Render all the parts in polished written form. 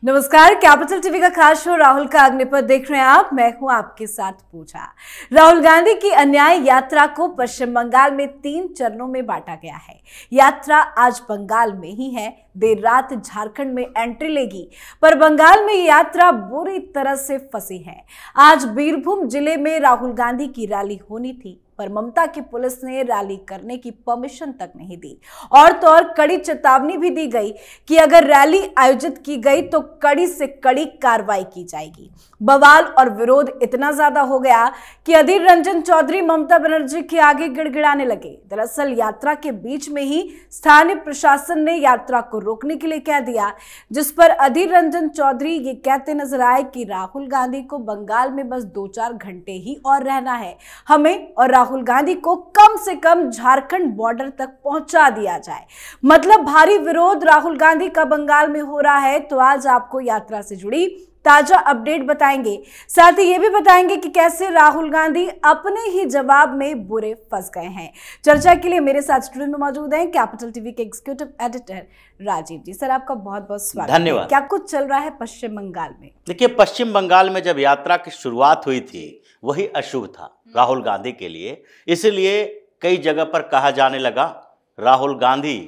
नमस्कार, capital TV का खास शो राहुल का अग्निपथ देख रहे हैं आप। मैं हूं आपके साथ पूजा। राहुल गांधी की अन्याय यात्रा को पश्चिम बंगाल में 3 चरणों में बांटा गया है। यात्रा आज बंगाल में ही है, देर रात झारखंड में एंट्री लेगी, पर बंगाल में यात्रा बुरी तरह से फंसी है। आज बीरभूम जिले में राहुल गांधी की रैली होनी थी, पर ममता की पुलिस ने रैली करने की परमिशन तक नहीं दी। और तो और कड़ी चेतावनी भी दी गई कि अगर रैली आयोजित की गई तो कड़ी से कड़ी कार्रवाई की जाएगी। बवाल और विरोध इतना ज्यादा हो गया कि अधीर रंजन चौधरी ममता बनर्जी के आगे गिड़गिड़ाने लगे। दरअसल यात्रा के बीच में ही स्थानीय प्रशासन ने यात्रा को रोकने के लिए कह दिया, जिस पर अधीर रंजन चौधरी ये कहते नजर आए कि राहुल गांधी को बंगाल में बस 2-4 घंटे ही और रहना है, हमें और राहुल गांधी को कम से कम झारखंड बॉर्डर तक पहुंचा दिया जाए। मतलब भारी विरोध राहुल गांधी का बंगाल में हो रहा है। तो आज आपको यात्रा से जुड़ी ताजा अपडेट बताएंगे, साथ ही ये भी बताएंगे कि कैसे राहुल गांधी अपने ही जवाब में बुरे फंस गए हैं। चर्चा के लिए मेरे साथ स्टूडियो में मौजूद हैं कैपिटल टीवी के एग्जीक्यूटिव एडिटर राजीव जी। सर, आपका बहुत बहुत स्वागत। धन्यवाद। क्या कुछ चल रहा है पश्चिम बंगाल में? देखिए, पश्चिम बंगाल में जब यात्रा की शुरुआत हुई थी वही अशुभ था राहुल गांधी के लिए। इसलिए कई जगह पर कहा जाने लगा, राहुल गांधी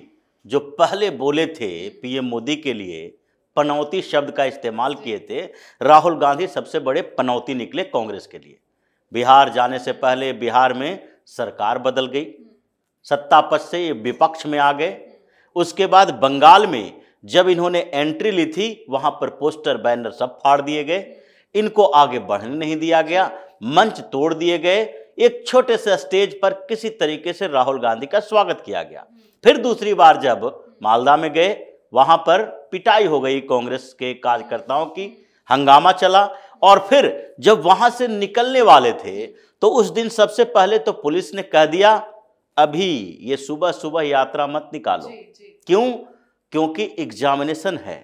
जो पहले बोले थे पीएम मोदी के लिए, पनौती शब्द का इस्तेमाल किए थे, राहुल गांधी सबसे बड़े पनौती निकले कांग्रेस के लिए। बिहार जाने से पहले बिहार में सरकार बदल गई, सत्ता पक्ष से ये विपक्ष में आ गए। उसके बाद बंगाल में जब इन्होंने एंट्री ली थी, वहां पर पोस्टर बैनर सब फाड़ दिए गए, इनको आगे बढ़ने नहीं दिया गया, मंच तोड़ दिए गए। एक छोटे से स्टेज पर किसी तरीके से राहुल गांधी का स्वागत किया गया। फिर दूसरी बार जब मालदा में गए, वहां पर पिटाई हो गई कांग्रेस के कार्यकर्ताओं की, हंगामा चला। और फिर जब वहां से निकलने वाले थे तो उस दिन सबसे पहले तो पुलिस ने कह दिया, अभी ये सुबह सुबह यात्रा मत निकालो। क्यों? क्योंकि एग्जामिनेशन है,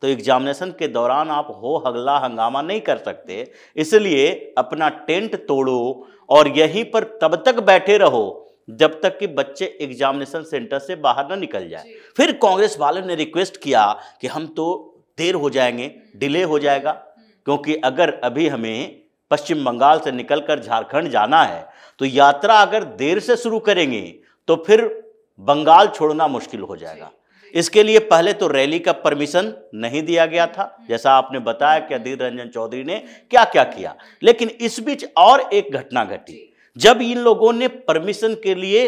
तो एग्जामिनेशन के दौरान आप हो हल्ला हंगामा नहीं कर सकते। इसलिए अपना टेंट तोड़ो और यहीं पर तब तक बैठे रहो जब तक कि बच्चे एग्जामिनेशन सेंटर से बाहर ना निकल जाए। फिर कांग्रेस वालों ने रिक्वेस्ट किया कि हम तो देर हो जाएंगे, डिले हो जाएगा, क्योंकि अगर अभी हमें पश्चिम बंगाल से निकलकर झारखंड जाना है तो यात्रा अगर देर से शुरू करेंगे तो फिर बंगाल छोड़ना मुश्किल हो जाएगा। इसके लिए पहले तो रैली का परमिशन नहीं दिया गया था, जैसा आपने बताया कि अधीर रंजन चौधरी ने क्या क्या किया। लेकिन इस बीच और एक घटना घटी। जब इन लोगों ने परमिशन के लिए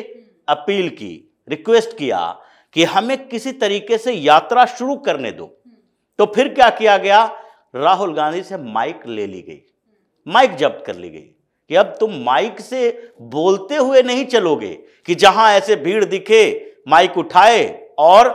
अपील की, रिक्वेस्ट किया कि हमें किसी तरीके से यात्रा शुरू करने दो, तो फिर क्या किया गया, राहुल गांधी से माइक ले ली गई, माइक जब्त कर ली गई कि अब तुम माइक से बोलते हुए नहीं चलोगे, कि जहां ऐसे भीड़ दिखे माइक उठाए और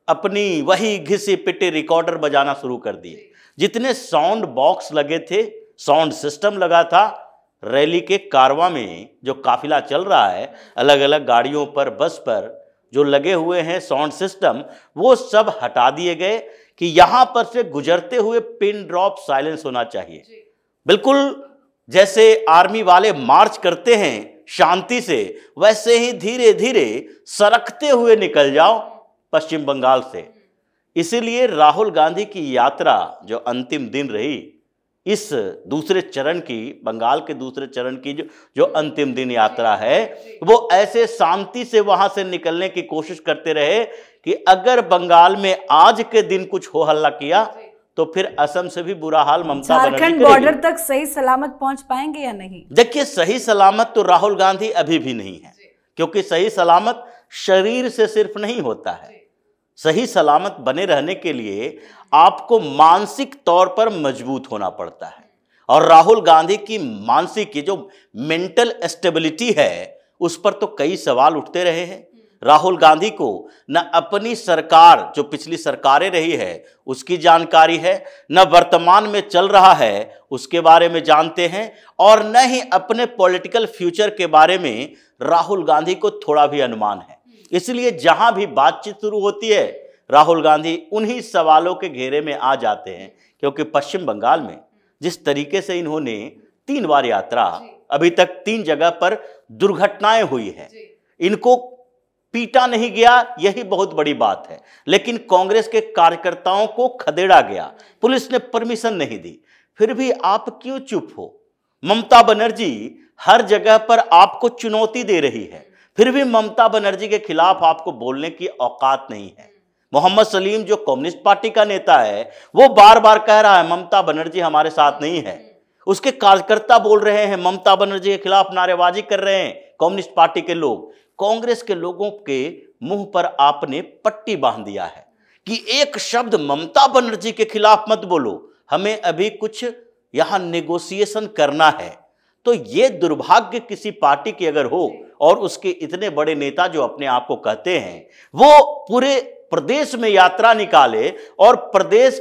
अपनी वही घिसे पिटे रिकॉर्डर बजाना शुरू कर दिए। जितने साउंड बॉक्स लगे थे, साउंड सिस्टम लगा था, रैली के कारवां में जो काफिला चल रहा है, अलग अलग गाड़ियों पर, बस पर जो लगे हुए हैं साउंड सिस्टम, वो सब हटा दिए गए कि यहां पर से गुजरते हुए पिन ड्रॉप साइलेंस होना चाहिए। बिल्कुल जैसे आर्मी वाले मार्च करते हैं शांति से, वैसे ही धीरे धीरे सरकते हुए निकल जाओ पश्चिम बंगाल से। इसीलिए राहुल गांधी की यात्रा जो अंतिम दिन रही, इस दूसरे चरण की, बंगाल के दूसरे चरण की जो अंतिम दिन यात्रा है, वो ऐसे शांति से वहां से निकलने की कोशिश करते रहे कि अगर बंगाल में आज के दिन कुछ हो हल्ला किया तो फिर असम से भी बुरा हाल ममता बनर्जी करेगी। झारखंड बॉर्डर तक सही सलामत पहुंच पाएंगे या नहीं? देखिए, सही सलामत तो राहुल गांधी अभी भी नहीं है, क्योंकि सही सलामत शरीर से सिर्फ नहीं होता है। सही सलामत बने रहने के लिए आपको मानसिक तौर पर मजबूत होना पड़ता है। और राहुल गांधी की मानसिक जो मेंटल स्टेबिलिटी है, उस पर तो कई सवाल उठते रहे हैं। राहुल गांधी को न अपनी सरकार, जो पिछली सरकारें रही है, उसकी जानकारी है, न वर्तमान में चल रहा है उसके बारे में जानते हैं, और न ही अपने पॉलिटिकल फ्यूचर के बारे में राहुल गांधी को थोड़ा भी अनुमान है। इसलिए जहां भी बातचीत शुरू होती है, राहुल गांधी उन्हीं सवालों के घेरे में आ जाते हैं। क्योंकि पश्चिम बंगाल में जिस तरीके से इन्होंने 3 बार यात्रा, अभी तक 3 जगह पर दुर्घटनाएं हुई है, इनको पीटा नहीं गया, यही बहुत बड़ी बात है, लेकिन कांग्रेस के कार्यकर्ताओं को खदेड़ा गया, पुलिस ने परमिशन नहीं दी। फिर भी आप क्यों चुप हो? ममता बनर्जी हर जगह पर आपको चुनौती दे रही है, फिर भी ममता बनर्जी के खिलाफ आपको बोलने की औकात नहीं है। मोहम्मद सलीम जो कम्युनिस्ट पार्टी का नेता है, वो बार बार कह रहा है ममता बनर्जी हमारे साथ नहीं है। उसके कार्यकर्ता बोल रहे हैं, ममता बनर्जी के खिलाफ नारेबाजी कर रहे हैं कम्युनिस्ट पार्टी के लोग। कांग्रेस के लोगों के मुंह पर आपने पट्टी बांध दिया है कि एक शब्द ममता बनर्जी के खिलाफ मत बोलो, हमें अभी कुछ यहां नेगोशिएशन करना है। तो ये दुर्भाग्य किसी पार्टी की अगर हो और उसके इतने बड़े नेता जो अपने आप को कहते हैं, वो पूरे प्रदेश में यात्रा निकाले और प्रदेश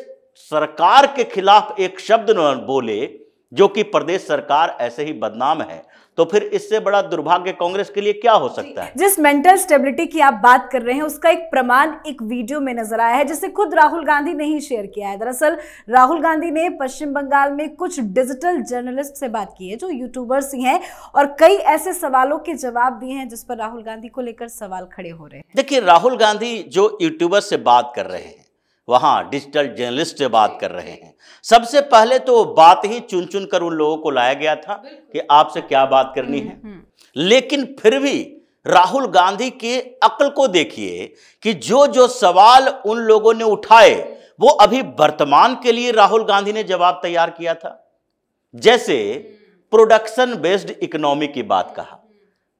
सरकार के खिलाफ एक शब्द न बोले, जो कि प्रदेश सरकार ऐसे ही बदनाम है, तो फिर इससे बड़ा दुर्भाग्य कांग्रेस के लिए क्या हो सकता है? जिस मेंटल स्टेबिलिटी की आप बात कर रहे हैं, उसका एक प्रमाण एक वीडियो में नजर आया है, जिसे खुद राहुल गांधी ने ही शेयर किया है। दरअसल राहुल गांधी ने पश्चिम बंगाल में कुछ डिजिटल जर्नलिस्ट से बात की है, जो यूट्यूबर्स ही हैं, और कई ऐसे सवालों के जवाब दिए हैं जिस पर राहुल गांधी को लेकर सवाल खड़े हो रहे हैं। देखिए, राहुल गांधी जो यूट्यूबर से बात कर रहे हैं, वहां डिजिटल जर्नलिस्ट से बात कर रहे हैं, सबसे पहले तो बात ही चुन चुन कर उन लोगों को लाया गया था कि आपसे क्या बात करनी है। लेकिन फिर भी राहुल गांधी की अक्ल को देखिए कि जो जो सवाल उन लोगों ने उठाए, वो अभी वर्तमान के लिए राहुल गांधी ने जवाब तैयार किया था। जैसे प्रोडक्शन बेस्ड इकोनॉमी की बात कहा,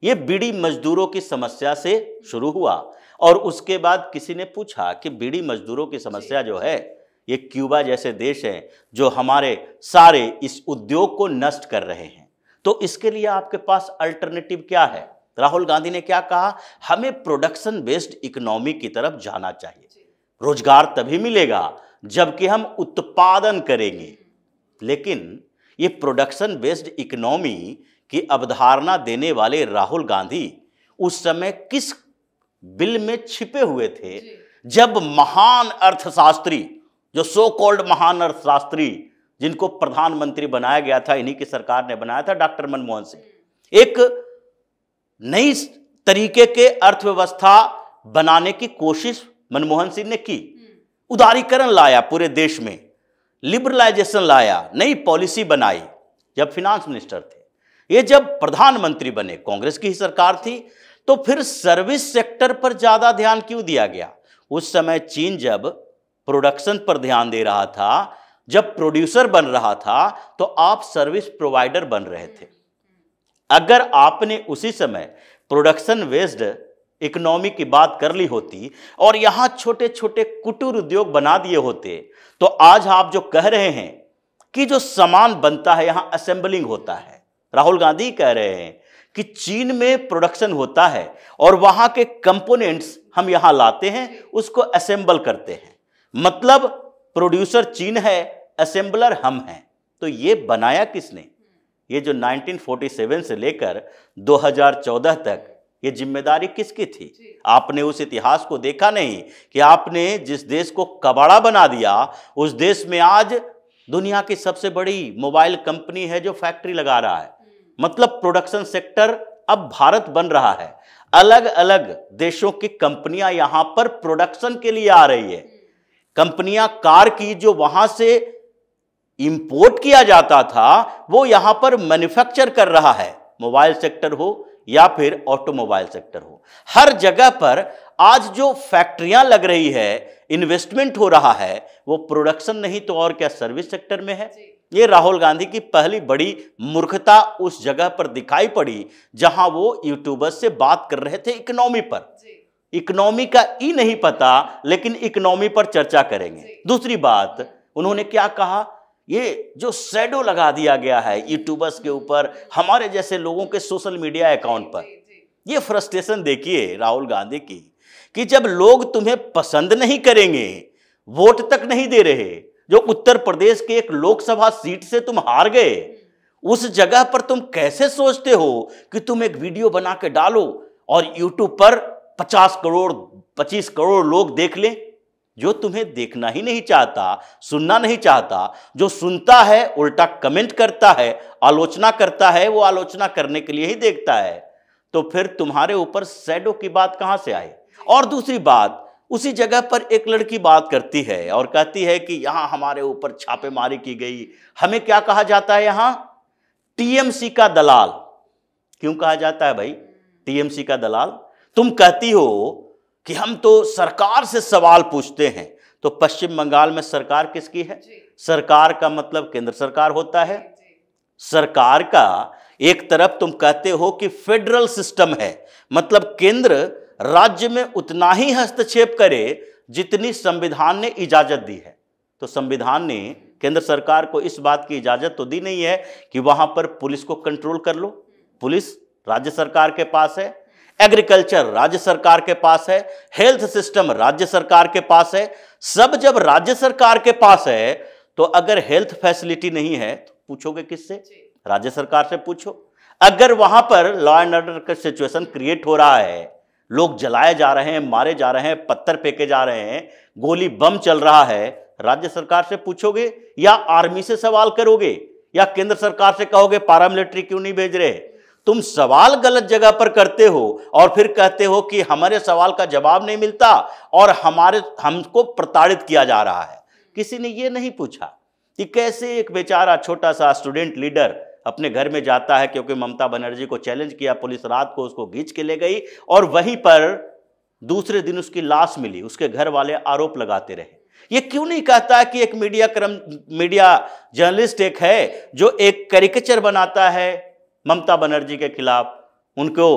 यह बीड़ी मजदूरों की समस्या से शुरू हुआ और उसके बाद किसी ने पूछा कि बीड़ी मजदूरों की समस्या जो है, ये क्यूबा जैसे देश हैं जो हमारे सारे इस उद्योग को नष्ट कर रहे हैं, तो इसके लिए आपके पास अल्टरनेटिव क्या है? राहुल गांधी ने क्या कहा? हमें प्रोडक्शन बेस्ड इकोनॉमी की तरफ जाना चाहिए। रोजगार तभी मिलेगा जबकि हम उत्पादन करेंगे। लेकिन ये प्रोडक्शन बेस्ड इकोनॉमी की अवधारणा देने वाले राहुल गांधी उस समय किस बिल में छिपे हुए थे, जब महान अर्थशास्त्री, जो सो कॉल्ड महान अर्थशास्त्री जिनको प्रधानमंत्री बनाया गया था, इन्हीं की सरकार ने बनाया था, डॉक्टर मनमोहन सिंह, एक नई तरीके के अर्थव्यवस्था बनाने की कोशिश मनमोहन सिंह ने की। उदारीकरण लाया पूरे देश में, लिबरलाइजेशन लाया, नई पॉलिसी बनाई जब फिनांस मिनिस्टर थे। ये जब प्रधानमंत्री बने, कांग्रेस की ही सरकार थी, तो फिर सर्विस सेक्टर पर ज्यादा ध्यान क्यों दिया गया? उस समय चीन जब प्रोडक्शन पर ध्यान दे रहा था, जब प्रोड्यूसर बन रहा था, तो आप सर्विस प्रोवाइडर बन रहे थे। अगर आपने उसी समय प्रोडक्शन बेस्ड इकोनॉमी की बात कर ली होती और यहां छोटे छोटे कुटीर उद्योग बना दिए होते, तो आज आप जो कह रहे हैं कि जो सामान बनता है यहां असेंबलिंग होता है, राहुल गांधी कह रहे हैं कि चीन में प्रोडक्शन होता है और वहां के कंपोनेंट्स हम यहां लाते हैं, उसको असेंबल करते हैं, मतलब प्रोड्यूसर चीन है, असेंबलर हम हैं। तो ये बनाया किसने? ये जो 1947 से लेकर 2014 तक ये जिम्मेदारी किसकी थी? आपने उस इतिहास को देखा नहीं कि आपने जिस देश को कबाड़ा बना दिया, उस देश में आज दुनिया की सबसे बड़ी मोबाइल कंपनी है जो फैक्ट्री लगा रहा है। मतलब प्रोडक्शन सेक्टर अब भारत बन रहा है। अलग अलग देशों की कंपनियां यहां पर प्रोडक्शन के लिए आ रही है। कंपनियां कार की जो वहां से इंपोर्ट किया जाता था, वो यहां पर मैन्युफैक्चर कर रहा है। मोबाइल सेक्टर हो या फिर ऑटोमोबाइल सेक्टर हो, हर जगह पर आज जो फैक्ट्रियां लग रही है, इन्वेस्टमेंट हो रहा है, वो प्रोडक्शन नहीं तो और क्या सर्विस सेक्टर में है। ये राहुल गांधी की पहली बड़ी मूर्खता उस जगह पर दिखाई पड़ी जहां वो यूट्यूबर्स से बात कर रहे थे इकोनॉमी पर। इकोनॉमी का ई नहीं पता, लेकिन इकोनॉमी पर चर्चा करेंगे। दूसरी बात, उन्होंने क्या कहा? ये जो शैडो लगा दिया गया है यूट्यूबर्स के ऊपर, हमारे जैसे लोगों के सोशल मीडिया अकाउंट पर, ये फ्रस्ट्रेशन देखिए राहुल गांधी की कि जब लोग तुम्हें पसंद नहीं करेंगे, वोट तक नहीं दे रहे, जो उत्तर प्रदेश के एक लोकसभा सीट से तुम हार गए, उस जगह पर तुम कैसे सोचते हो कि तुम एक वीडियो बना के डालो और यूट्यूब पर 50 करोड़ 25 करोड़ लोग देख लें? जो तुम्हें देखना ही नहीं चाहता, सुनना नहीं चाहता, जो सुनता है उल्टा कमेंट करता है, आलोचना करता है, वो आलोचना करने के लिए ही देखता है। तो फिर तुम्हारे ऊपर शैडो की बात कहां से आई? और दूसरी बात, उसी जगह पर एक लड़की बात करती है और कहती है कि यहां हमारे ऊपर छापेमारी की गई। हमें क्या कहा जाता है यहां? टीएमसी का दलाल। क्यों कहा जाता है भाई टीएमसी का दलाल? तुम कहती हो कि हम तो सरकार से सवाल पूछते हैं, तो पश्चिम बंगाल में सरकार किसकी है? सरकार का मतलब केंद्र सरकार होता है। सरकार का एक तरफ तुम कहते हो कि फेडरल सिस्टम है, मतलब केंद्र राज्य में उतना ही हस्तक्षेप करे जितनी संविधान ने इजाजत दी है। तो संविधान ने केंद्र सरकार को इस बात की इजाजत तो दी नहीं है कि वहां पर पुलिस को कंट्रोल कर लो। पुलिस राज्य सरकार के पास है, एग्रीकल्चर राज्य सरकार के पास है, हेल्थ सिस्टम राज्य सरकार के पास है। सब जब राज्य सरकार के पास है तो अगर हेल्थ फैसिलिटी नहीं है तो पूछोगे किससे? राज्य सरकार से पूछो। अगर वहां पर लॉ एंड ऑर्डर का सिचुएशन क्रिएट हो रहा है, लोग जलाए जा रहे हैं, मारे जा रहे हैं, पत्थर फेंके जा रहे हैं, गोली बम चल रहा है, राज्य सरकार से पूछोगे या आर्मी से सवाल करोगे या केंद्र सरकार से कहोगे पैरामिलिट्री क्यों नहीं भेज रहे? तुम सवाल गलत जगह पर करते हो और फिर कहते हो कि हमारे सवाल का जवाब नहीं मिलता और हमको प्रताड़ित किया जा रहा है। किसी ने यह नहीं पूछा कि कैसे एक बेचारा छोटा सा स्टूडेंट लीडर अपने घर में जाता है, क्योंकि ममता बनर्जी को चैलेंज किया, पुलिस रात को उसको खींच के ले गई और वहीं पर दूसरे दिन उसकी लाश मिली। उसके घर वाले आरोप लगाते रहे। ये क्यों नहीं कहता है कि एक मीडिया जर्नलिस्ट एक है जो एक कैरिकेचर बनाता है ममता बनर्जी के खिलाफ, उनको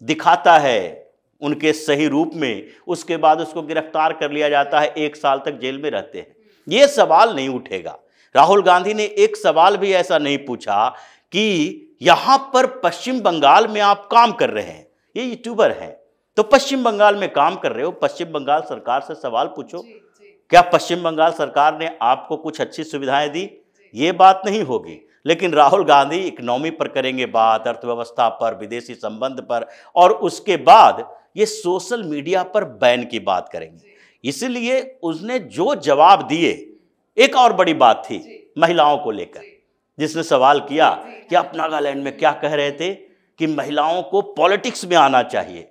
दिखाता है उनके सही रूप में, उसके बाद उसको गिरफ्तार कर लिया जाता है, 1 साल तक जेल में रहते हैं। ये सवाल नहीं उठेगा। राहुल गांधी ने एक सवाल भी ऐसा नहीं पूछा कि यहां पर पश्चिम बंगाल में आप काम कर रहे हैं, ये यूट्यूबर हैं तो पश्चिम बंगाल में काम कर रहे हो, पश्चिम बंगाल सरकार से सवाल पूछो। क्या पश्चिम बंगाल सरकार ने आपको कुछ अच्छी सुविधाएं दी? ये बात नहीं होगी। लेकिन राहुल गांधी इकोनॉमी पर करेंगे बात, अर्थव्यवस्था पर, विदेशी संबंध पर, और उसके बाद ये सोशल मीडिया पर बैन की बात करेंगे। इसलिए उसने जो जवाब दिए, एक और बड़ी बात थी महिलाओं को लेकर, जिसने सवाल किया कि आप नागालैंड में क्या कह रहे थे कि महिलाओं को पॉलिटिक्स में आना चाहिए।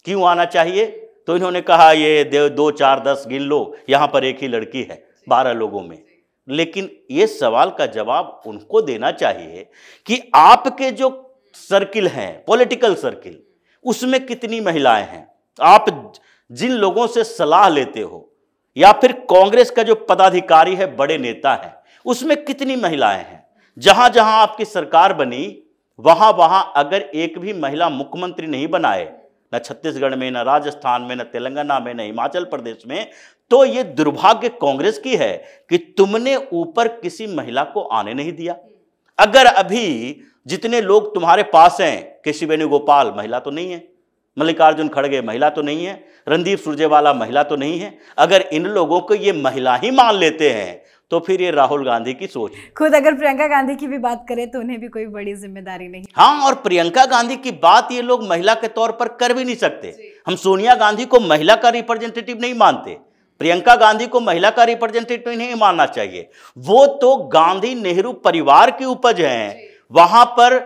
क्यों आना चाहिए? तो इन्होंने कहा ये 2, 4, 10 गिन लो, यहां पर एक ही लड़की है 12 लोगों में। लेकिन ये सवाल का जवाब उनको देना चाहिए कि आपके जो सर्किल हैं, पॉलिटिकल सर्किल, उसमें कितनी महिलाएं हैं? आप जिन लोगों से सलाह लेते हो या फिर कांग्रेस का जो पदाधिकारी है, बड़े नेता हैं, उसमें कितनी महिलाएं हैं? जहां जहां आपकी सरकार बनी वहां वहां अगर एक भी महिला मुख्यमंत्री नहीं बनाए, न छत्तीसगढ़ में, न राजस्थान में, न तेलंगाना में, न हिमाचल प्रदेश में, तो ये दुर्भाग्य कांग्रेस की है कि तुमने ऊपर किसी महिला को आने नहीं दिया। अगर अभी जितने लोग तुम्हारे पास हैं, केसी वेणुगोपाल महिला तो नहीं है, मल्लिकार्जुन खड़गे महिला तो नहीं है, रणदीप सुरजेवाला महिला तो नहीं है, अगर इन लोगों को ये महिला ही मान लेते हैं तो फिर ये राहुल गांधी की सोच। खुद अगर प्रियंका गांधी की भी बात करें तो उन्हें भी कोई बड़ी जिम्मेदारी नहीं। हाँ, और प्रियंका गांधी की बात ये लोग महिला के तौर पर कर भी नहीं सकते। हम सोनिया गांधी को महिला का रिप्रेजेंटेटिव नहीं मानते, प्रियंका गांधी को महिला का रिप्रेजेंटेटिव नहीं मानना चाहिए। वो तो गांधी नेहरू परिवार की उपज हैं, वहां पर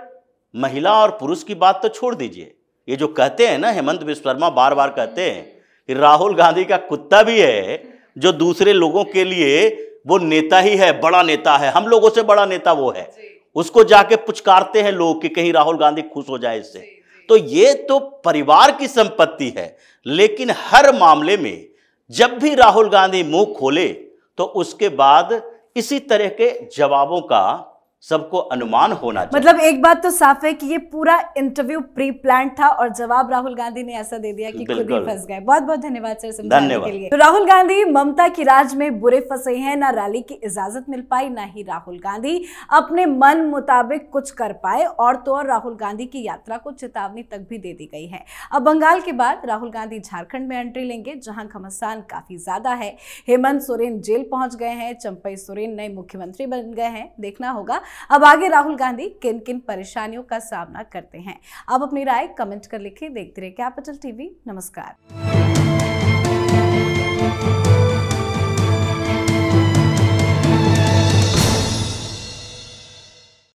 महिला और पुरुष की बात तो छोड़ दीजिए। ये जो कहते हैं ना, हेमंत विश्व शर्मा बार बार कहते हैं कि राहुल गांधी का कुत्ता भी है जो दूसरे लोगों के लिए वो नेता ही है, बड़ा नेता है, हम लोगों से बड़ा नेता वो है, उसको जाके पुचकारते हैं लोग कि कहीं राहुल गांधी खुश हो जाए इससे। तो ये तो परिवार की संपत्ति है। लेकिन हर मामले में जब भी राहुल गांधी मुंह खोले तो उसके बाद इसी तरह के जवाबों का सबको अनुमान होना चाहिए। मतलब एक बात तो साफ है कि ये पूरा इंटरव्यू प्री प्लान था और जवाब राहुल गांधी ने ऐसा दे दिया कि खुद ही फंस गए। बहुत बहुत धन्यवाद सर समझाने के लिए। तो राहुल गांधी ममता की राज में बुरे फंसे हैं, ना रैली की इजाजत मिल पाई, ना ही राहुल गांधी अपने मन मुताबिक कुछ कर पाए, और तो और राहुल गांधी की यात्रा को चेतावनी तक भी दे दी गई है। अब बंगाल के बाद राहुल गांधी झारखंड में एंट्री लेंगे, जहां घमासान काफी ज्यादा है। हेमंत सोरेन जेल पहुंच गए हैं, चंपई सोरेन नए मुख्यमंत्री बन गए हैं। देखना होगा अब आगे राहुल गांधी किन किन परेशानियों का सामना करते हैं। आप अपनी राय कमेंट कर लिखिए। देखते रहिए कैपिटल टीवी। नमस्कार।